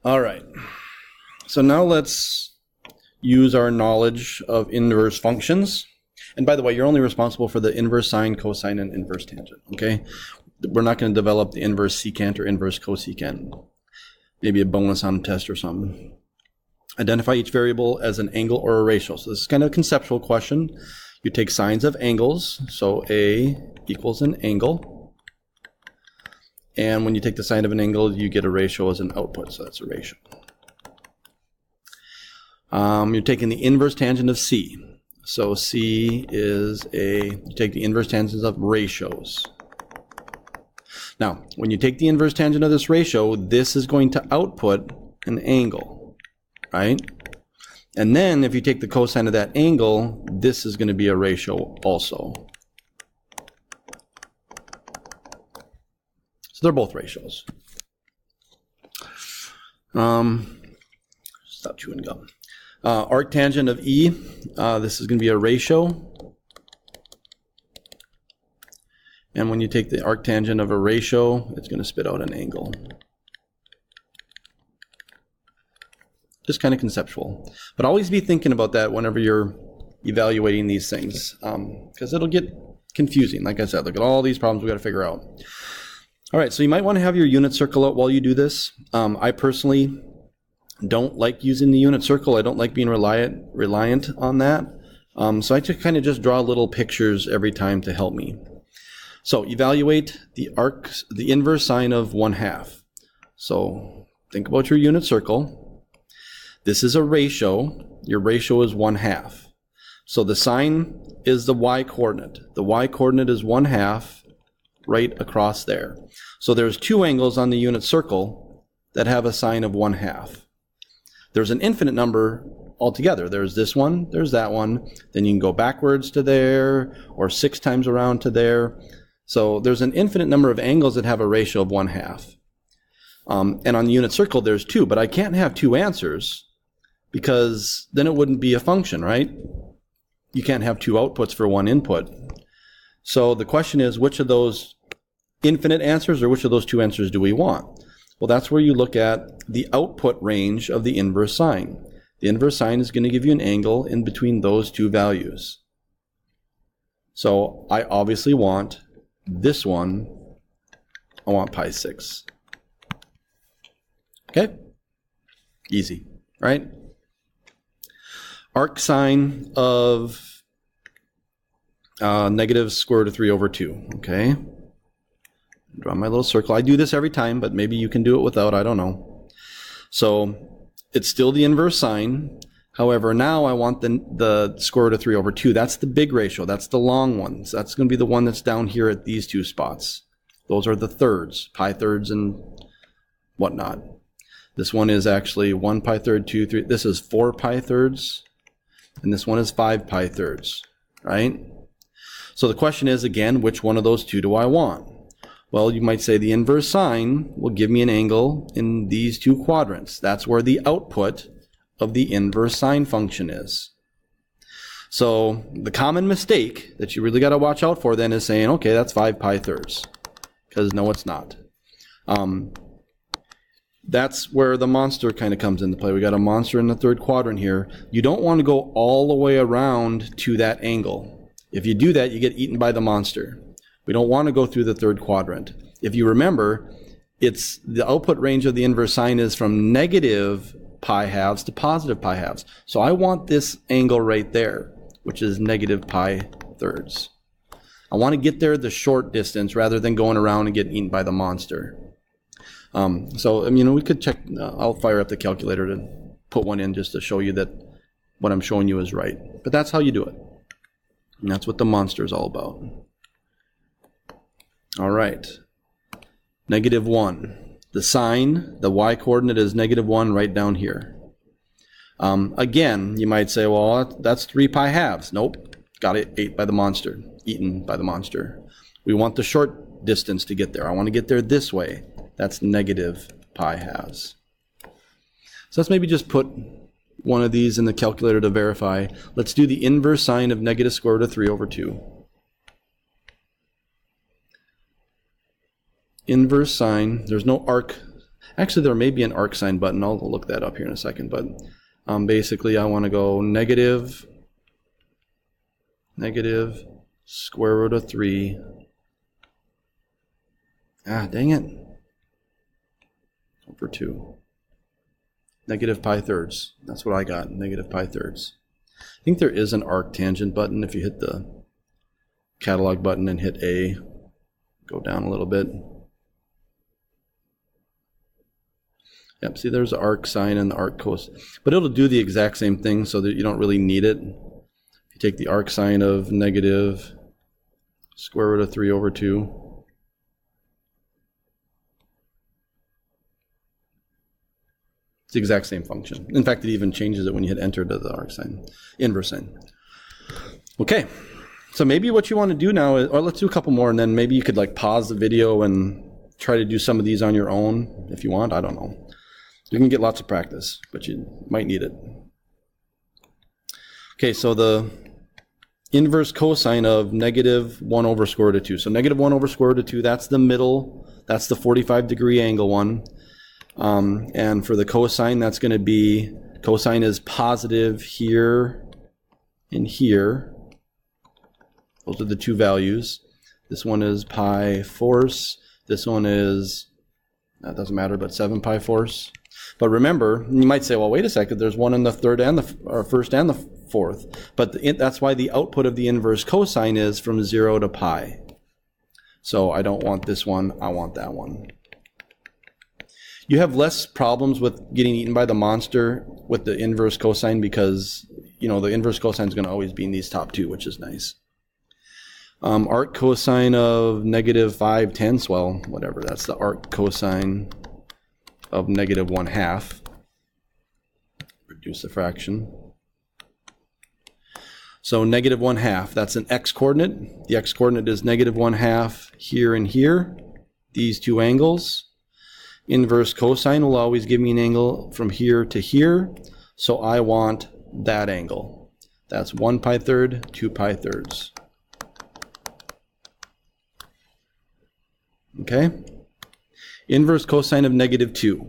All right. So now let's use our knowledge of inverse functions. And by the way, you're only responsible for the inverse sine, cosine, and inverse tangent, okay? We're not going to develop the inverse secant or inverse cosecant. Maybe a bonus on a test or something. Identify each variable as an angle or a ratio. So this is kind of a conceptual question. You take sines of angles, so A equals an angle. And when you take the sine of an angle, you get a ratio as an output, so that's a ratio. You're taking the inverse tangent of C. So C is you take the inverse tangents of ratios. Now, when you take the inverse tangent of this ratio, this is going to output an angle, right? And then if you take the cosine of that angle, this is going to be a ratio also. So they're both ratios. Stop chewing gum. Arctangent of E, this is going to be a ratio. And when you take the arctangent of a ratio, it's going to spit out an angle. Just kind of conceptual. But always be thinking about that whenever you're evaluating these things, because it'll get confusing. Like I said, look at all these problems we got to figure out. All right, so you might want to have your unit circle out while you do this. I personally don't like using the unit circle. I don't like being reliant on that. So I just kind of just draw little pictures every time to help me. So evaluate the inverse sine of 1/2. So think about your unit circle. This is a ratio. Your ratio is 1/2. So the sine is the y coordinate. The y coordinate is 1/2 right across there. So there's two angles on the unit circle that have a sine of 1/2. There's an infinite number altogether. There's this one, there's that one, then you can go backwards to there, or 6 times around to there. So there's an infinite number of angles that have a ratio of 1/2. And on the unit circle, there's 2, but I can't have 2 answers because then it wouldn't be a function, right? You can't have 2 outputs for 1 input. So the question is, which of those infinite answers or which of those 2 answers do we want? Well, that's where you look at the output range of the inverse sine. The inverse sine is going to give you an angle in between those 2 values. So I obviously want this one. I want pi 6. Okay? Easy, right? Arc sine of negative square root of 3 over 2. Okay? Draw my little circle. I do this every time, but maybe you can do it without. I don't know. So it's still the inverse sine. However, now I want the square root of 3 over 2. That's the big ratio. That's the long one. So that's going to be the one that's down here at these 2 spots. Those are the thirds, pi thirds and whatnot. This one is actually 1 pi third, 2, 3. This is 4 pi thirds, and this one is 5 pi thirds, right? So the question is, again, which one of those 2 do I want? Well, you might say the inverse sine will give me an angle in these 2 quadrants. That's where the output of the inverse sine function is. So the common mistake that you really got to watch out for then is saying, okay, that's 5 pi thirds. Because no, it's not. That's where the monster kind of comes into play. We got a monster in the 3rd quadrant here. You don't want to go all the way around to that angle. If you do that, you get eaten by the monster. We don't want to go through the 3rd quadrant. If you remember, it's the output range of the inverse sine is from negative pi halves to positive pi halves. So I want this angle right there, which is negative pi thirds. I want to get there the short distance rather than going around and getting eaten by the monster. So, I mean, we could check. I'll fire up the calculator to put one in just to show you that what I'm showing you is right. But that's how you do it. And that's what the monster is all about. All right. -1. The sine, the y coordinate is -1 right down here. Again, you might say, well, that's 3 pi halves. Nope. Got it ate by the monster. Eaten by the monster. We want the short distance to get there. I want to get there this way. That's negative pi halves. So let's maybe just put one of these in the calculator to verify. Let's do the inverse sine of negative square root of 3 over 2. Inverse sine, there's no arc. Actually, there may be an arcsine button. I'll look that up here in a second. But basically, I want to go negative square root of 3. Ah, dang it. Over 2. Negative pi thirds. That's what I got, negative pi thirds. I think there is an arctangent button. If you hit the catalog button and hit A, go down a little bit. Yep, see there's the arcsine and the arccos. But it'll do the exact same thing so that you don't really need it. If you take the arcsine of negative square root of 3 over 2. It's the exact same function. In fact, it even changes it when you hit enter to the arcsine, inverse sign. Okay, so maybe what you want to do now is, or let's do a couple more, and then maybe you could like pause the video and try to do some of these on your own if you want. I don't know. You can get lots of practice, but you might need it. Okay, so the inverse cosine of negative 1 over square root of 2. So negative 1 over square root of 2, that's the middle. That's the 45-degree angle one. And for the cosine, that's going to be, cosine is positive here and here. Those are the two values. This one is pi force. This one is, that doesn't matter, but 7 pi force. But remember, you might say, well, wait a second, there's one in the third and the first and the fourth. But that's why the output of the inverse cosine is from 0 to pi. So I don't want this one, I want that one. You have less problems with getting eaten by the monster with the inverse cosine because, you know, the inverse cosine is going to always be in these top two, which is nice. Arc cosine of negative 5/10, well, whatever, that's the arc cosine of negative 1/2. Reduce the fraction. So negative 1/2, that's an x-coordinate. The x-coordinate is negative 1/2 here and here, these two angles. Inverse cosine will always give me an angle from here to here, so I want that angle. That's 1 pi third, 2 pi thirds. Okay? Inverse cosine of negative 2.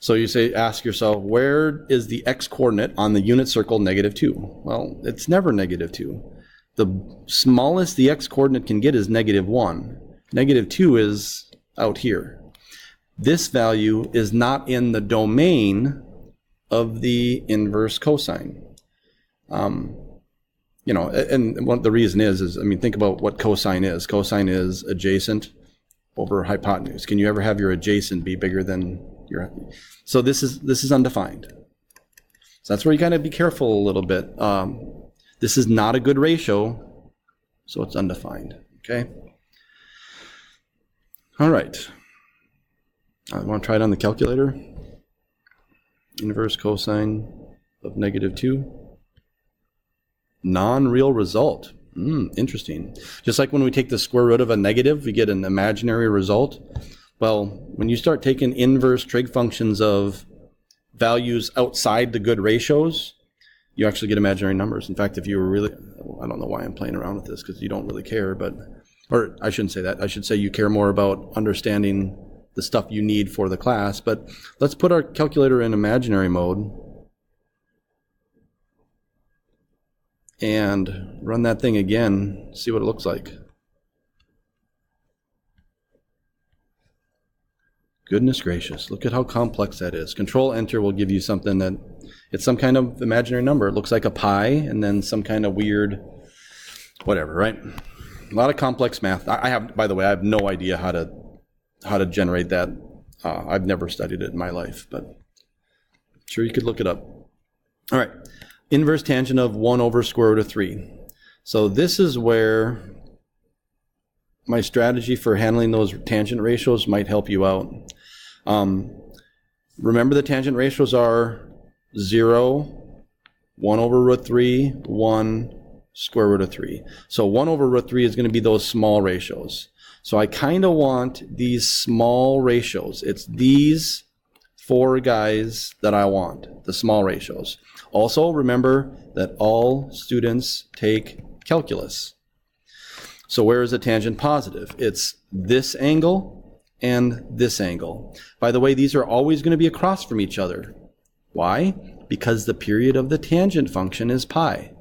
So you say, ask yourself, where is the x-coordinate on the unit circle negative 2? Well, it's never negative 2. The smallest the x-coordinate can get is negative 1. Negative 2 is out here. This value is not in the domain of the inverse cosine. You know, and what the reason is, I mean, think about what cosine is. Cosine is adjacent over hypotenuse. Can you ever have your adjacent be bigger than your... So this is undefined. So that's where you gotta be careful a little bit. This is not a good ratio, so it's undefined, okay? All right. I want to try it on the calculator. Inverse cosine of negative 2. Non-real result. Interesting. Just like when we take the square root of a negative, we get an imaginary result. Well, when you start taking inverse trig functions of values outside the good ratios, you actually get imaginary numbers. In fact, if you were really, I don't know why I'm playing around with this because you don't really care, but, or I shouldn't say that. I should say you care more about understanding the stuff you need for the class. But let's put our calculator in imaginary mode and run that thing again, see what it looks like. Goodness gracious, look at how complex that is. Control Enter will give you something that, it's some kind of imaginary number. It looks like a pi and then some kind of weird, whatever, right? A lot of complex math. I have, by the way, I have no idea how to generate that. I've never studied it in my life, but I'm sure you could look it up. All right, inverse tangent of 1 over square root of 3. So this is where my strategy for handling those tangent ratios might help you out. Remember the tangent ratios are 0, 1 over root 3, 1, square root of 3. So 1 over root 3 is going to be those small ratios. So I kind of want these small ratios. It's these 4 guys that I want, the small ratios. Also remember that all students take calculus. So where is the tangent positive? It's this angle and this angle. By the way, these are always going to be across from each other. Why? Because the period of the tangent function is pi.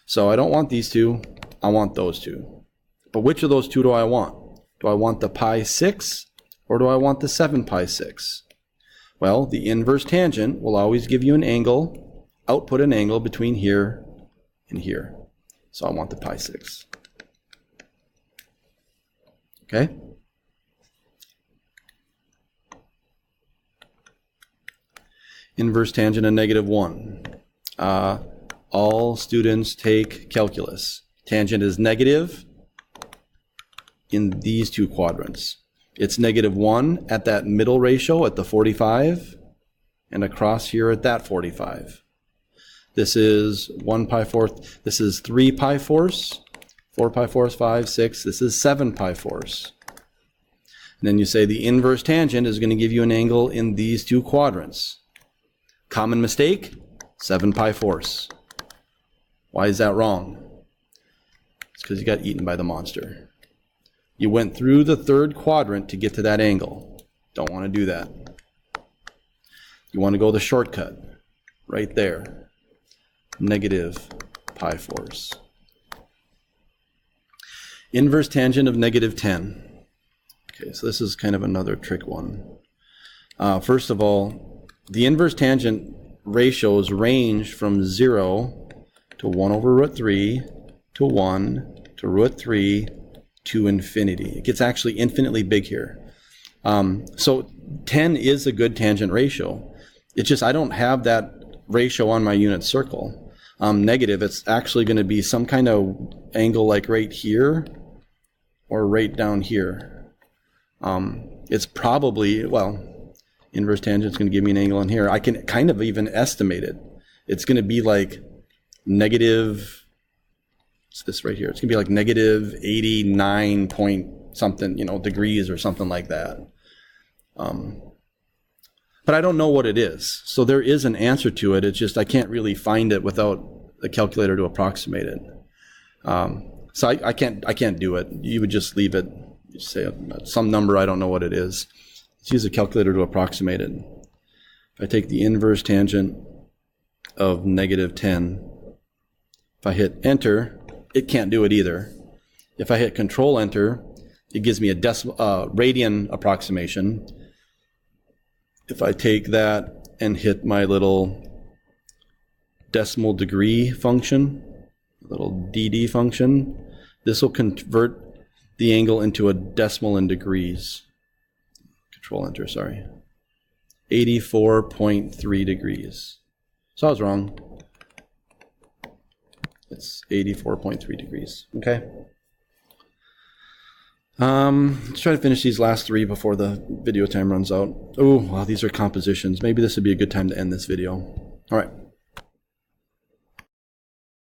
So I don't want these two, I want those two. But which of those two do I want? Do I want the pi 6 or do I want the 7 pi 6? Well, the inverse tangent will always give you an angle, output an angle between here and here. So I want the pi 6. Okay? Inverse tangent of -1. All students take calculus. Tangent is negative in these two quadrants. It's -1 at that middle ratio at the 45 and across here at that 45. This is 1 pi fourth. This is 3 pi fourths, 4 pi fourths, 5, 6. This is 7 pi fourths. And then you say the inverse tangent is going to give you an angle in these two quadrants. Common mistake, 7 pi fourths. Why is that wrong? It's because you got eaten by the monster. You went through the third quadrant to get to that angle. Don't want to do that. You want to go the shortcut. Right there. Negative pi fourths. Inverse tangent of -10. Okay, so this is kind of another trick one. First of all, the inverse tangent ratios range from 0 to 1 over root 3 to 1 to root 3 to infinity. It gets actually infinitely big here. So 10 is a good tangent ratio. It's just I don't have that ratio on my unit circle. Negative, it's actually going to be some kind of angle like right here or right down here. It's probably, well, inverse tangent is going to give me an angle in here. I can kind of even estimate it. It's going to be like negative, it's this right here. It's going to be like negative 89 point something, degrees or something like that. But I don't know what it is. So there is an answer to it. It's just I can't really find it without a calculator to approximate it. So I can't do it. You would just leave it. You say some number, I don't know what it is. Let's use a calculator to approximate it. If I take the inverse tangent of -10, if I hit enter, it can't do it either. If I hit control enter, it gives me a radian approximation. If I take that and hit my little decimal degree function, little dd function, this will convert the angle into a decimal in degrees. Control enter, sorry. 84.3 degrees. So I was wrong. It's 84.3 degrees. Okay. Let's try to finish these last three before the video time runs out. Oh, wow, these are compositions. Maybe this would be a good time to end this video. All right.